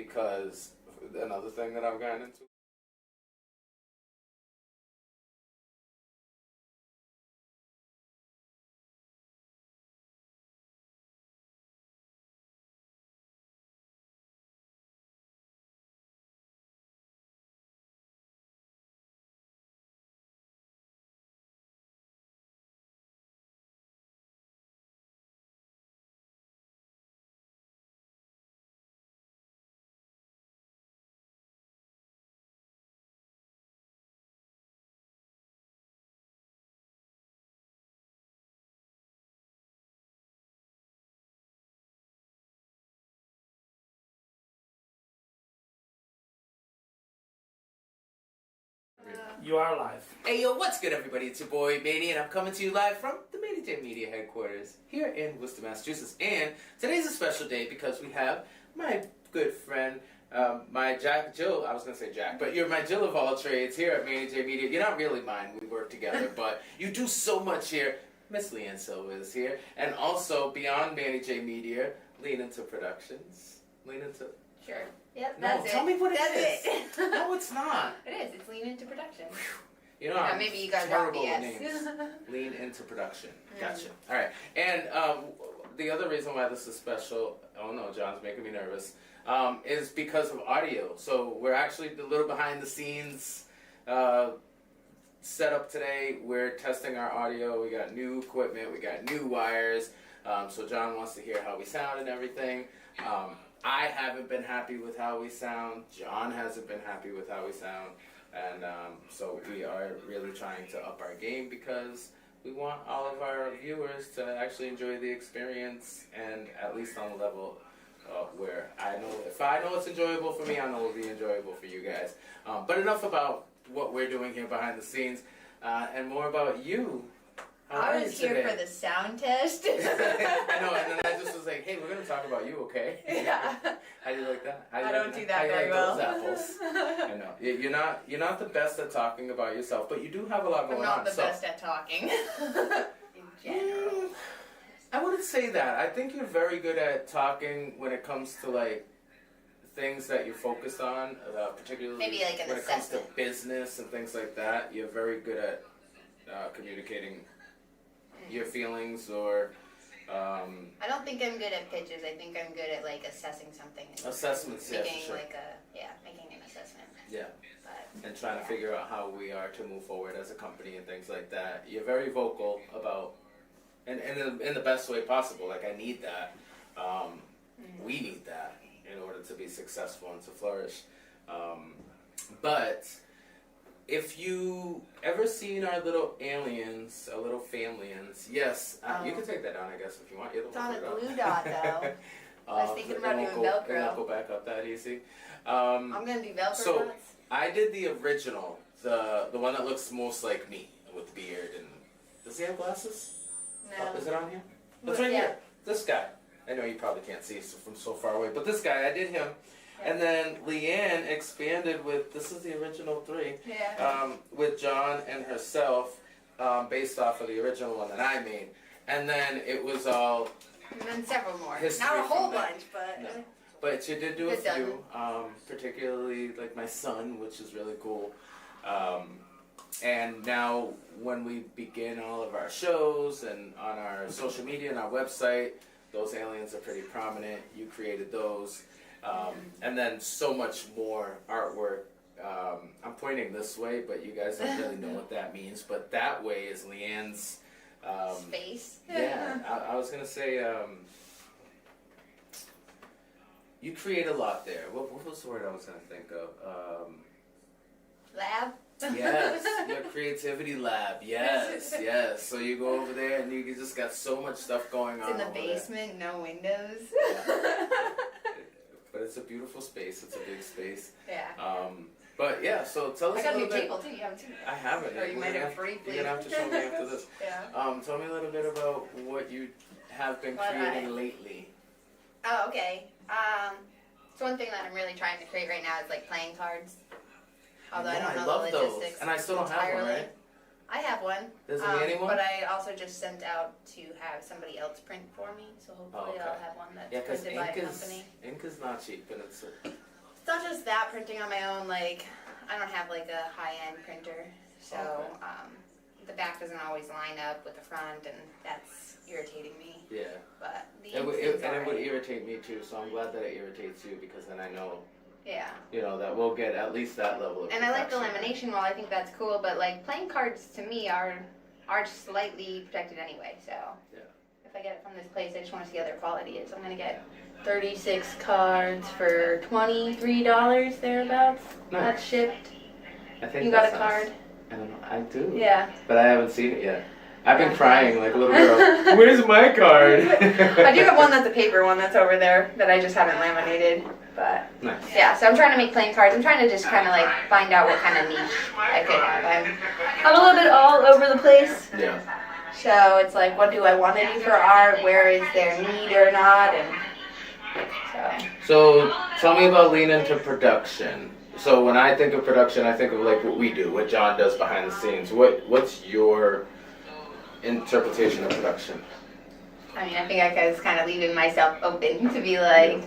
because another thing that I've gotten into. You are live. Hey yo, what's good everybody? It's your boy Manny, and I'm coming to you live from the Manny J Media headquarters here in Worcester, Massachusetts. And today's a special day because we have my good friend, my Jill, I was going to say Jack, but you're my Jill of all trades here at Manny J Media. You're not really mine, we work together, but you do so much here. Miss Leanne Silva is here. And also, beyond Manny J Media, Lean Into Productions. Lean Into... Sure. Yep, No, that's it. tell me what that's it is. No, it's not. It is. It's Lean Into Production. You know, Yeah, I'm maybe you guys terrible got with BS. names. Lean Into Production. Gotcha. All right. And the other reason why this is special, oh no, John's making me nervous, is because of audio. So we're actually a little behind the scenes setup today. We're testing our audio. We got new equipment. We got new wires. So John wants to hear how we sound and everything. I haven't been happy with how we sound. John hasn't been happy with how we sound. And so we are really trying to up our game because we want all of our viewers to actually enjoy the experience, and at least on the level where I know, if I know it's enjoyable for me, I know it'll be enjoyable for you guys. But enough about what we're doing here behind the scenes, and more about you. I was here for the sound test. I know, and then I just was like, hey, we're going to talk about you, okay? Yeah. How do you like that? I don't do that very well. Those apples? I know. You're not the best at talking about yourself, but you do have a lot going on. I'm not the best at talking. In general. I wouldn't say that. I think you're very good at talking when it comes to, like, things that you're focused on, particularly Maybe like an when assessment. it comes to business and things like that. You're very good at communicating your feelings, or I don't think I'm good at pitches. I think I'm good at like assessing something. Assessments, yeah, for making sure. Making an assessment. Yeah. But, And trying to figure out how we are to move forward as a company and things like that. You're very vocal about, and in the best way possible. Like, I need that. We need that in order to be successful and to flourish. But if you ever seen our little aliens, our little familians, yes, you can take that down, I guess, if you want. It's on a blue dot, though. I was thinking about doing Velcro. It won't go back up that easy. I'm gonna do Velcro So dots. I did the original, the one that looks most like me with beard and. Does he have glasses? No. Is it on here? That's right here. This guy. I know you probably can't see from so far away, but this guy, I did him. And then Leanne expanded with, this is the original 3, with John and herself, based off of the original one that I made. And then it was all... And then several more. history Not a whole from that. bunch, but... No. But you did do a Good few, particularly like my son, which is really cool. And now when we begin all of our shows and on our social media and our website, those aliens are pretty prominent. You created those. And then so much more artwork. I'm pointing this way, but you guys don't really know what that means. But that way is Leanne's... space. Yeah, I was going to say... you create a lot there. What was the word I was going to think of? Lab? Yes, your creativity lab. Yes, yes. So you go over there and you just got so much stuff going on. It's in the over basement, no windows. But it's a beautiful space. It's a big space. Yeah. But yeah, so tell us I got a a new little bit. table too. You haven't seen it. I haven't. Or you might have briefly. You're gonna have to show me after this. Yeah. Tell me a little bit about what you have been What creating lately. Oh, okay. So one thing that I'm really trying to create right now is like playing cards. Although I don't know love the logistics. those, and I still don't have one, right? I have one. Does anyone? But I also just sent out to have somebody else print for me, so hopefully okay. I'll have one that's Yeah, because printed by a company. ink is not cheap, and it's not just that, printing on my own, like, I don't have like a high-end printer, so the back doesn't always line up with the front, and that's irritating me. Yeah. But It would irritate me too, so I'm glad that it irritates you, because then I know, that we'll get at least that level of And I like the lamination wall, I think that's cool, but like playing cards to me are slightly protected anyway, so if I get it from this place, I just want to see how their quality is. I'm going to get 36 cards for $23 thereabouts. Nice. That's shipped. I think you got a card? I don't know. I do. Yeah. But I haven't seen it yet. I've been crying like a little girl. Where's my card? I do have one that's a paper one that's over there that I just haven't laminated. But nice. Yeah, so I'm trying to make playing cards. I'm trying to just kind of like find out what kind of niche I could have. I'm a little bit all over the place. Yeah. So it's like, what do I want to do for art? Where is there need or not? And so tell me about lean into production. So when I think of production, I think of like what we do, what John does behind the scenes. What's your interpretation of production? I mean, I think I was kind of leaving myself open to be like,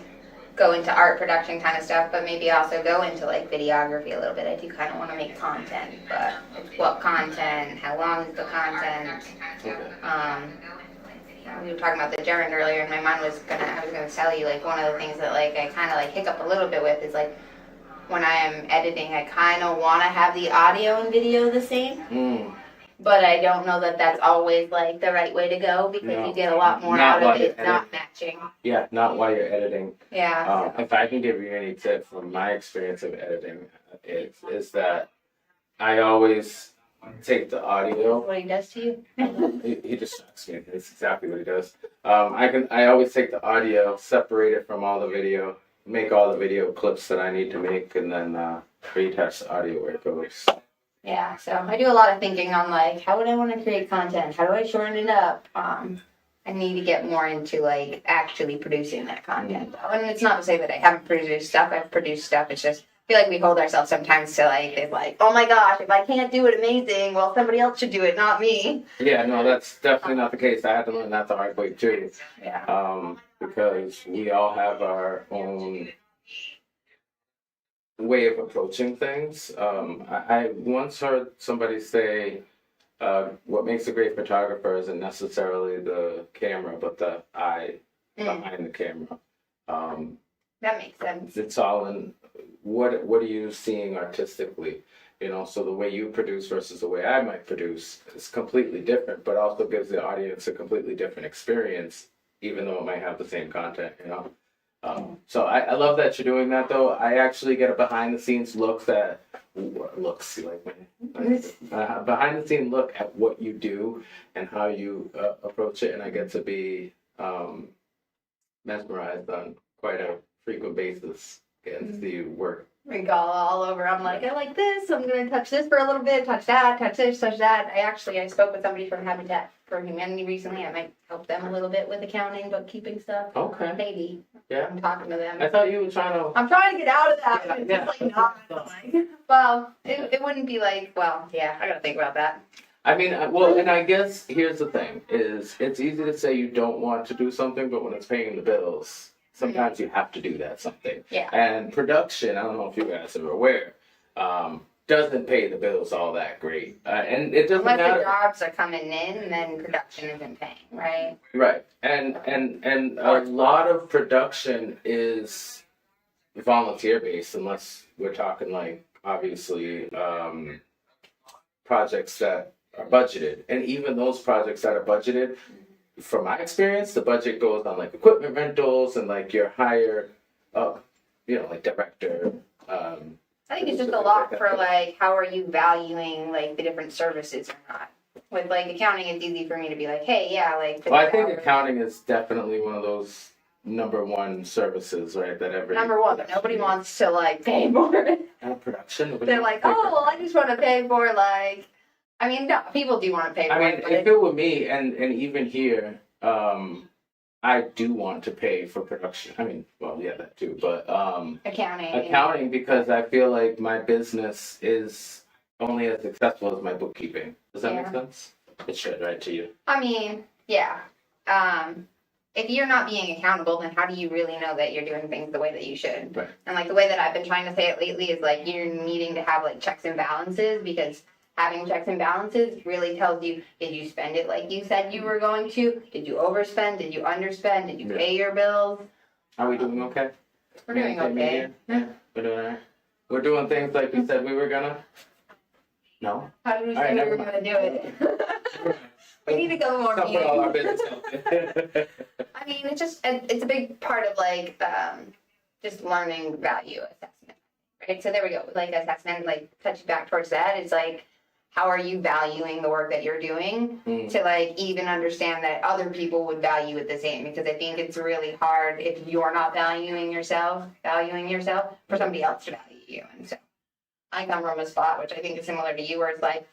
go into art production kind of stuff, but maybe also go into like videography a little bit. I do kind of want to make content, but what content? How long is the content? Okay. We were talking about the gerund earlier, and my mind I was gonna tell you, like, one of the things that like I kind of like hiccup a little bit with is like when I am editing, I kind of want to have the audio and video the same. But I don't know that that's always like the right way to go, because you get a lot more out of it not matching. Yeah, not while you're editing. Yeah. If I can give you any tip from my experience of editing, it is that I always take the audio. What he does to you? He distracts me. It's exactly what he does. I always take the audio, separate it from all the video, make all the video clips that I need to make, and then reattach the audio where it goes. Yeah, so I do a lot of thinking on like, how would I want to create content? How do I shorten it up? I need to get more into like actually producing that content. And it's not to say that I haven't produced stuff. I've produced stuff. It's just I feel like we hold ourselves sometimes to like, it's like, oh my gosh, if I can't do it amazing, well, somebody else should do it, not me. Yeah, no, that's definitely not the case. I had to learn that the hard way too. Yeah. Because we all have our own way of approaching things. I once heard somebody say, what makes a great photographer isn't necessarily the camera, but the eye behind the camera. That makes sense. It's all in what are you seeing artistically? So the way you produce versus the way I might produce is completely different, but also gives the audience a completely different experience, even though it might have the same content, So I love that you're doing that, though. I actually get a behind-the-scenes look behind-the-scene look at what you do and how you approach it, and I get to be mesmerized on quite a frequent basis, getting to see you work. Regala all over. I'm like, I like this. I'm going to touch this for a little bit, touch that, touch this, touch that. I spoke with somebody from Habitat for Humanity recently. I might help them a little bit with accounting, bookkeeping stuff. Okay. Maybe. Yeah. I'm talking to them. I thought you were trying to... I'm trying to get out of that. Yeah, It's yeah. just like not like... Well, it wouldn't be like... Well, yeah, I got to think about that. I mean, well, and I guess here's the thing, is it's easy to say you don't want to do something, but when it's paying the bills, sometimes you have to do that something. Yeah. And production, I don't know if you guys are aware, doesn't pay the bills all that great. And it doesn't Unless matter. the jobs are coming in, then production isn't paying, right? Right. And a lot of production is volunteer-based, unless we're talking like, obviously, projects that are budgeted. And even those projects that are budgeted, from my experience, the budget goes on like equipment rentals and like your higher up, like director. I think it's just a lot for like, how are you valuing like the different services or not? With like accounting, it's easy for me to be like, hey, yeah, like. Well, I think accounting is definitely one of those number one services, right? Number one, but nobody wants to like pay for it. And production. They're like, oh, well, I just want to pay for like. I mean, no, people do want to pay for it. I mean, if it were me, and even here, I do want to pay for production. I mean, well, yeah, that too, but accounting, because I feel like my business is only as successful as my bookkeeping. Does that make sense? It should, right, to you? I mean, yeah. if you're not being accountable, then how do you really know that you're doing things the way that you should? Right. And like the way that I've been trying to say it lately is like you're needing to have like checks and balances, because having checks and balances really tells you, did you spend it like you said you were going to? Did you overspend? Did you underspend? Did you pay your bills? Are we doing okay? We're doing okay. Yeah, we're doing all right. We're doing things like we said we were gonna. No. How did we All right, say we never were mind. going to do it? We need to go more Don't put all our business out there. I mean, it's a big part of like just learning value assessment, right? So there we go. Like assessment, like touching back towards that, it's like, how are you valuing the work that you're doing to like even understand that other people would value it the same? Because I think it's really hard if you're not valuing yourself for somebody else to value you. And so I come from a spot which I think is similar to you, where it's like,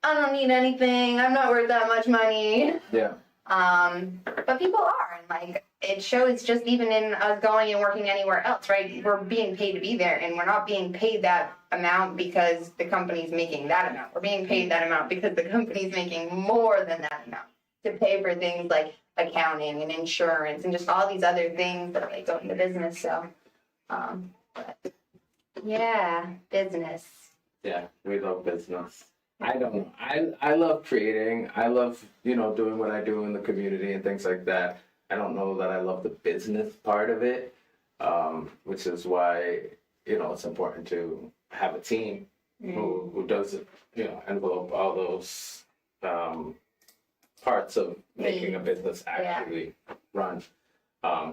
I don't need anything. I'm not worth that much money. Yeah. But people are, and like it shows just even in us going and working anywhere else, right? We're being paid to be there, and we're not being paid that amount because the company's making that amount. We're being paid that amount because the company's making more than that amount to pay for things like accounting and insurance and just all these other things that like go into business. So, but yeah, business. Yeah, we love business. I don't. I love creating. I love, doing what I do in the community and things like that. I don't know that I love the business part of it, which is why, it's important to have a team who does, envelope all those parts of making a business actually run.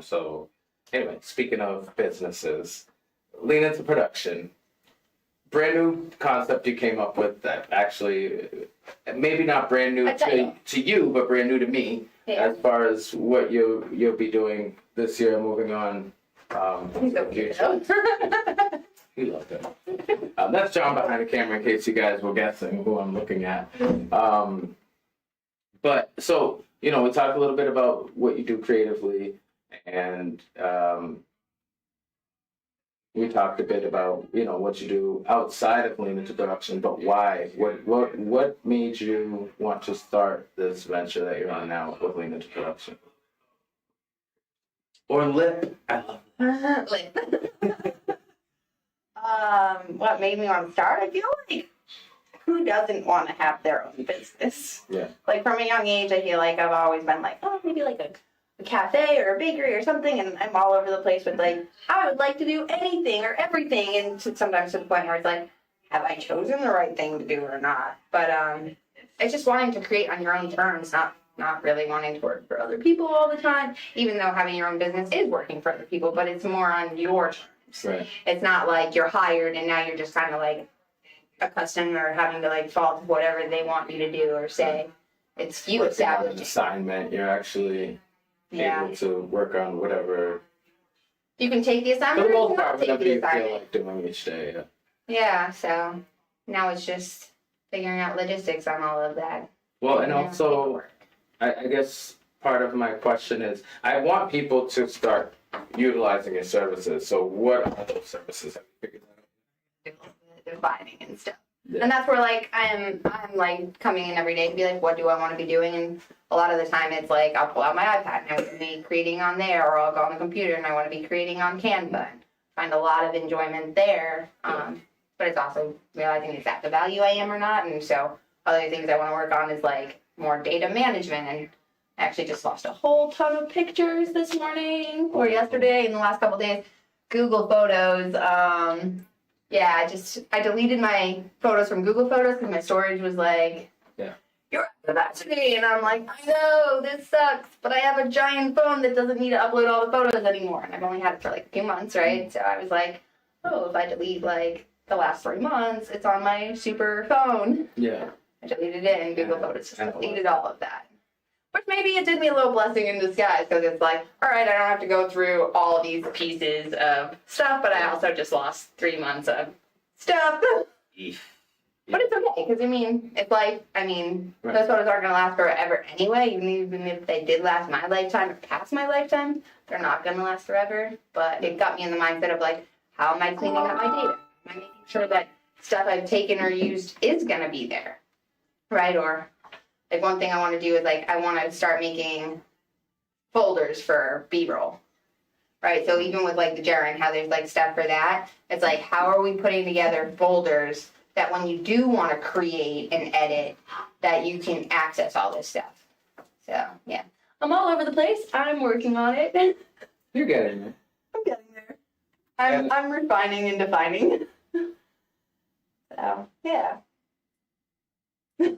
So anyway, speaking of businesses, lean into production. Brand new concept you came up with that actually, maybe not brand new to you, but brand new to me, as far as what you'll be doing this year, moving on. He's so cute, though. He loved it. That's John behind the camera, in case you guys were guessing who I'm looking at. But so, we talked a little bit about what you do creatively, and we talked a bit about, what you do outside of lean into production, but why? What made you want to start this venture that you're on now with lean into production? Or lip? I love Lip. What made me want to start? I feel like, who doesn't want to have their own business? Yeah. Like from a young age, I feel like I've always been like, oh, maybe like a cafe or a bakery or something, and I'm all over the place with like, I would like to do anything or everything, and sometimes to the point where it's like, have I chosen the right thing to do or not? But it's just wanting to create on your own terms, not really wanting to work for other people all the time, even though having your own business is working for other people, but it's more on your terms. Right. It's not like you're hired and now you're just kind of like a customer or having to like fall to whatever they want you to do or say. It's you establishing. An assignment, you're actually able to work on whatever. You can take the assignment For the or most part, not take whatever the you feel assignment. like doing each day. Yeah. Yeah, so now it's just figuring out logistics on all of that. Well, and also, I guess part of my question is, I want people to start utilizing your services. So what are those services? Have you figured that out? Defining and stuff. Yeah. And that's where like I'm like coming in every day to be like, what do I want to be doing? And a lot of the time it's like I'll pull out my iPad and I want to be creating on there, or I'll go on the computer and I want to be creating on Canva. And find a lot of enjoyment there. But it's also realizing is that the value I am or not. And so other things I want to work on is like more data management, and I actually just lost a whole ton of pictures this morning or yesterday in the last couple of days. Google Photos. Yeah, I deleted my photos from Google Photos because my storage was like, you're at capacity, and I'm like, I know, this sucks, but I have a giant phone that doesn't need to upload all the photos anymore, and I've only had it for like a few months, right? So I was like, oh, if I delete like the last 3 months, it's on my super phone. Yeah. I deleted it, and Google Photos just deleted all of that. Which maybe it did me a little blessing in disguise, because it's like, all right, I don't have to go through all these pieces of stuff, but I also just lost 3 months of stuff. But it's okay, because it's like, those photos aren't going to last forever anyway. Even if they did last my lifetime or past my lifetime, they're not going to last forever. But it got me in the mindset of like, how am I cleaning up my data? Am I making sure that stuff I've taken or used is going to be there, right? Or like one thing I want to do is like, I want to start making folders for B-roll, right? So even with like the gerund, how there's like stuff for that, it's like, how are we putting together folders that when you do want to create and edit, that you can access all this stuff. So yeah, I'm all over the place. I'm working on it. You're getting there. I'm getting there. I'm refining and defining. So yeah.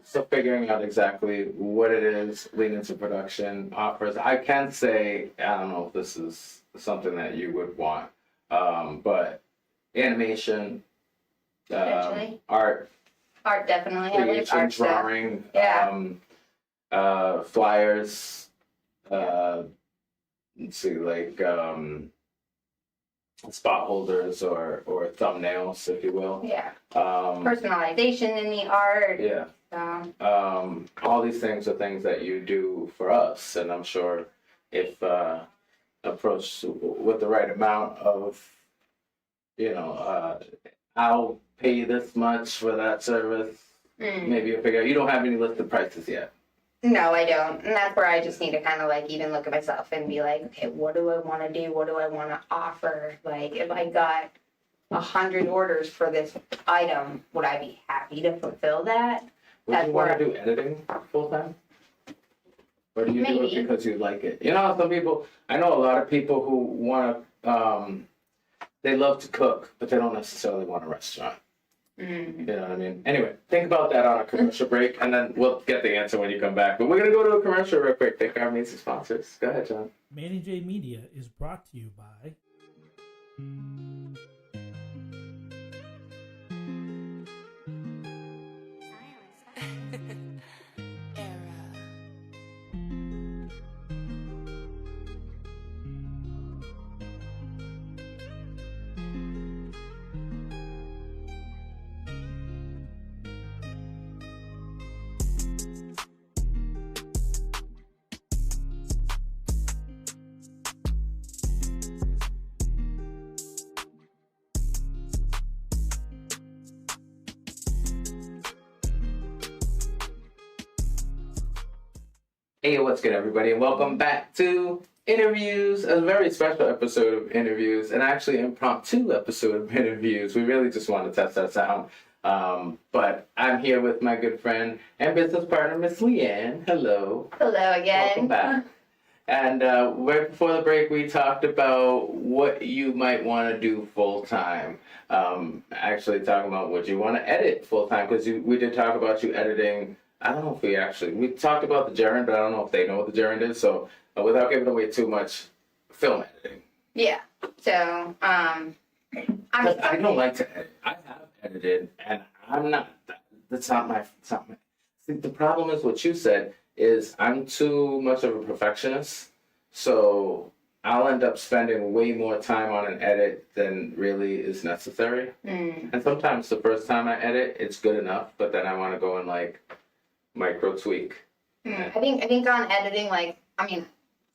So figuring out exactly what it is Lean Into Production offers. I can say, I don't know if this is something that you would want, but animation, art, Definitely. creation, Art stuff. drawing, Yeah. flyers, let's see, like spot holders or thumbnails, if you will. Yeah. Personalization in the art. Yeah. All these things are things that you do for us, and I'm sure if approached with the right amount of, I'll pay you this much for that service. Maybe you'll figure out you don't have any listed prices yet. No, I don't. And that's where I just need to kind of like even look at myself and be like, okay, what do I want to do? What do I want to offer? Like, if I got 100 orders for this item, would I be happy to fulfill that? Would you want to do editing full time? Or do you do it because you like it? Some people, I know a lot of people who want to, they love to cook, but they don't necessarily want a restaurant. You know what I mean? Anyway, think about that on a commercial break, and then we'll get the answer when you come back. But we're going to go to a commercial real quick. Thank our amazing sponsors. Go ahead, John. Manny J Media is brought to you by... Hey, what's good, everybody, and welcome back to Interviews, a very special episode of Interviews, and actually impromptu episode of Interviews. We really just want to test that sound. But I'm here with my good friend and business partner, Miss Leanne. Hello. Hello again. Welcome back. And right before the break, we talked about what you might want to do full time. Actually, talking about what you want to edit full time, because we did talk about you editing. I don't know if we talked about the gerund, but I don't know if they know what the gerund is. So without giving away too much, film editing. Yeah. So, I don't like to edit. I have edited, and I'm not. That's not my. See, the problem is what you said is I'm too much of a perfectionist. So I'll end up spending way more time on an edit than really is necessary. And sometimes the first time I edit, it's good enough, but then I want to go and micro tweak. I think on editing,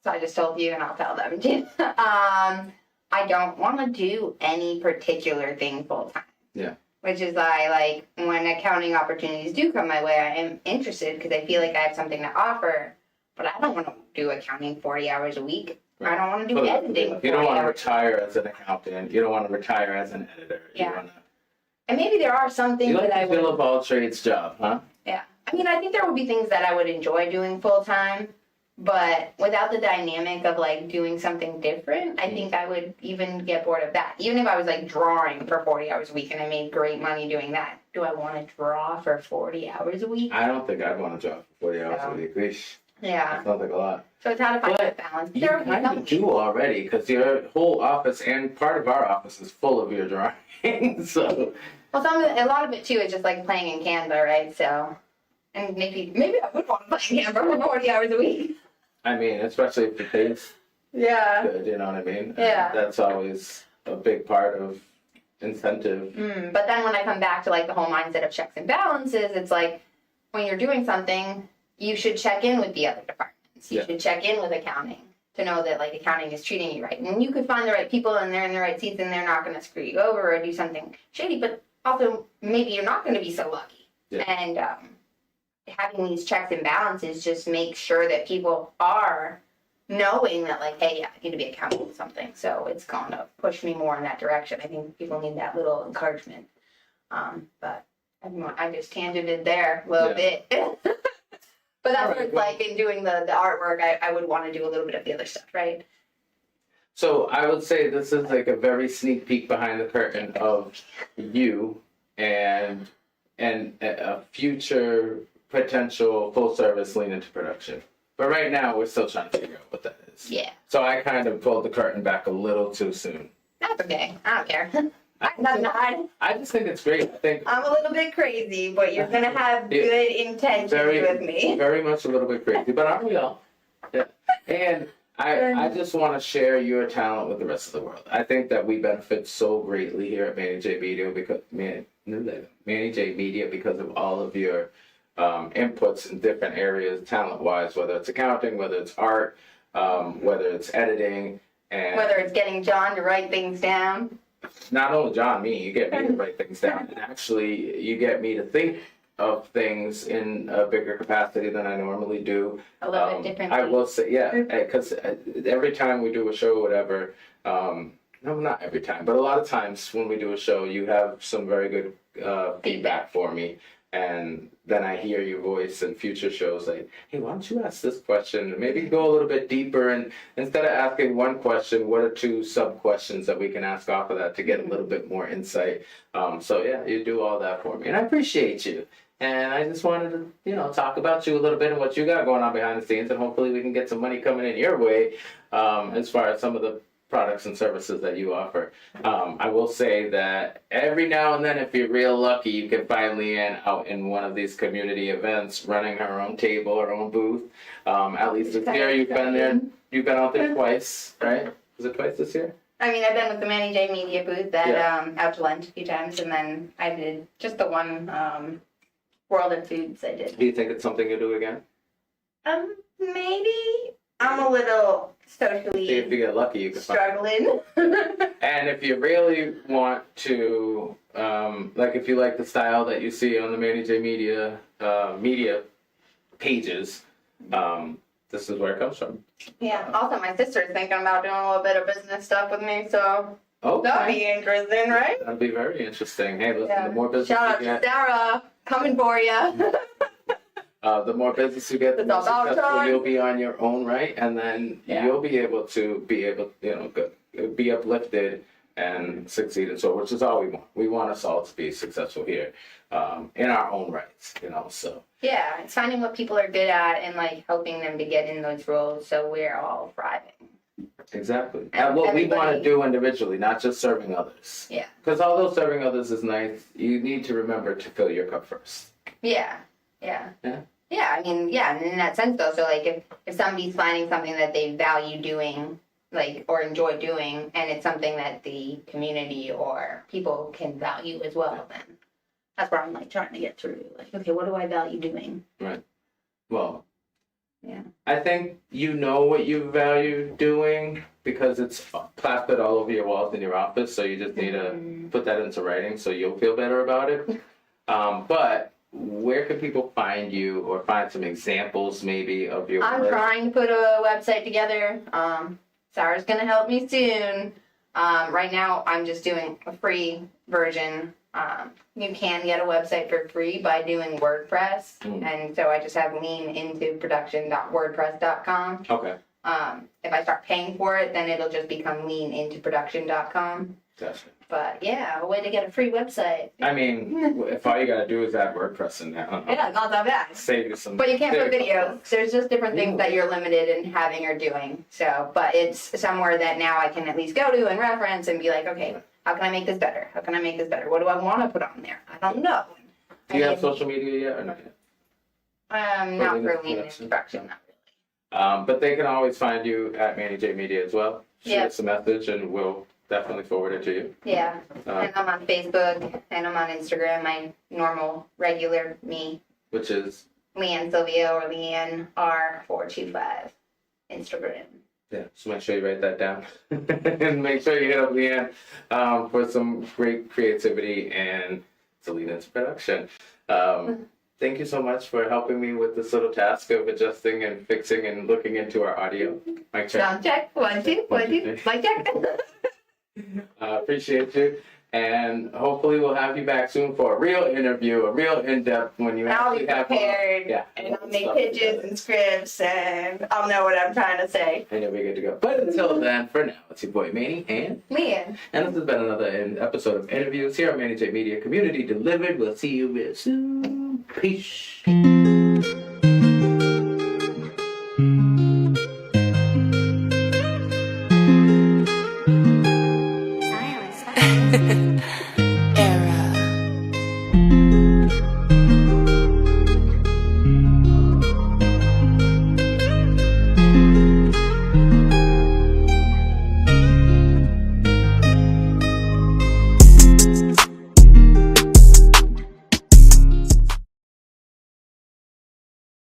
so I just told you and I'll tell them too. I don't want to do any particular thing full time. Yeah. Which is why, when accounting opportunities do come my way, I am interested because I feel like I have something to offer, but I don't want to do accounting 40 hours a week. Right. I don't want to do editing. You don't want to retire as an accountant. You don't want to retire as an editor. Yeah. And maybe there are some things that I would... You like the Bill of all trades job, huh? Yeah. I think there would be things that I would enjoy doing full time, but without the dynamic of doing something different, I think I would even get bored of that. Even if I was drawing for 40 hours a week and I made great money doing that, do I want to draw for 40 hours a week? I don't think I'd want to draw for 40 hours a week. Yeah. That sounds like a lot. So it's how to find that balance. You kind of do already, because your whole office and part of our office is full of your drawing. So. Well, a lot of it too is just playing in Canva, right? So, and maybe I would want to play in Canva for 40 hours a week. Especially if it pays good, you know what I mean? Yeah. That's always a big part of incentive. But then when I come back to the whole mindset of checks and balances, it's when you're doing something, you should check in with the other departments. You should check in with accounting to know that accounting is treating you right. And you could find the right people and they're in the right seats and they're not going to screw you over or do something shady, but also maybe you're not going to be so lucky. Yeah. And having these checks and balances just make sure that people are knowing that like, hey, yeah, I need to be accountable to something. So it's going to push me more in that direction. I think people need that little encouragement. But I just tangented there a little bit. But that's what it's like in doing the artwork. I would want to do a little bit of the other stuff, right? So I would say this is like a very sneak peek behind the curtain of you and a future potential full service lean into production. But right now we're still trying to figure out what that is. Yeah. So I kind of pulled the curtain back a little too soon. That's okay. I don't care. I have nothing to hide. I just think it's great. I think I'm a little bit crazy, but you're gonna have good intentions with me. Very much a little bit crazy, but aren't we all? Yeah. And I just want to share your talent with the rest of the world. I think that we benefit so greatly here at Manny J Media because of all of your inputs in different areas, talent-wise, whether it's accounting, whether it's art, whether it's editing, and whether it's getting John to write things down. Not only John, me, you get me to write things down, and actually you get me to think of things in a bigger capacity than I normally do. A little bit differently. I will say, yeah, because every time we do a show or whatever, no, not every time, but a lot of times when we do a show, you have some very good feedback for me. And then I hear your voice in future shows like, hey, why don't you ask this question? Maybe go a little bit deeper. And instead of asking one question, what are two sub-questions that we can ask off of that to get a little bit more insight? So, yeah, you do all that for me. And I appreciate you. And I just wanted to, talk about you a little bit and what you got going on behind the scenes. And hopefully we can get some money coming in your way as far as some of the products and services that you offer. I will say that every now and then, if you're real lucky, you can find Leanne out in one of these community events, running her own table, her own booth. At least this year, you've been there. You've been out there twice, right? Was it twice this year? I mean, I've been with the Manny J Media booth at out to lunch a few times, and then I did just the one World of Foods I did. Do you think it's something you'll do again? Maybe. I'm a little socially See if you get lucky, you can struggling. And if you really want to, if you like the style that you see on the Manny J Media media pages, this is where it comes from. Yeah. Also, my sister's thinking about doing a little bit of business stuff with me, so okay. that'd be interesting, right? That'd be very interesting. Hey, listen, the more business Shout out you get, to Sarah, coming for you. the more business you get, the more successful you'll be on your own right, and then you'll be able to be uplifted and succeed. And so, which is all we want. We want us all to be successful here, in our own rights. So. Yeah, it's finding what people are good at and like helping them to get in those roles, so we're all thriving. Exactly. And what we want to do individually, not just serving others. Yeah. Because although serving others is nice, you need to remember to fill your cup first. Yeah. I mean, and in that sense though, so like if somebody's finding something that they value doing, like, or enjoy doing, and it's something that the community or people can value as well, then that's where I'm like trying to get through. Like, okay, what do I value doing? Right. Well. Yeah. I think you know what you value doing because it's plastered all over your walls in your office, so you just need to put that into writing so you'll feel better about it. But where can people find you or find some examples maybe of your I'm work? trying to put a website together. Sarah's going to help me soon. Right now, I'm just doing a free version. You can get a website for free by doing WordPress. And so I just have leanintoproduction.wordpress.com. Okay. If I start paying for it, then it'll just become leanintoproduction.com. Gotcha. But yeah, a way to get a free website. I mean, if all you gotta do is add WordPress in there, Yeah, not that bad. save you some. But you can't put videos. There's just different things that you're limited in having or doing. So, but it's somewhere that now I can at least go to and reference and be like, okay, how can I make this better? How can I make this better? What do I want to put on there? I don't know. Do you have social media yet or not yet? Not for Lean Instruction, not really. But they can always find you at Manny J Media as well. Shoot us a message and we'll definitely forward it to you. Yeah. And I'm on Facebook and I'm on Instagram, my normal, regular me. Which is? Leanne Sylvia or Leanne R425 Instagram. Yeah, so make sure you write that down. And make sure you hit up Leanne for some great creativity and to lead into production. thank you so much for helping me with this little task of adjusting and fixing and looking into our audio. Mic check. Sound check. 1, 2, 1, 2. Mic check. Appreciate you. And hopefully we'll have you back soon for a real interview, a real in-depth when you I'll actually be have prepared, yeah, and I'll make pitches and scripts, and I'll know what I'm trying to say. and you'll be good to go. But until then, for now, it's your boy Manny and Leanne. this has been another episode of Interviews here on Manny J Media Community Delivered. We'll see you real soon. Peace.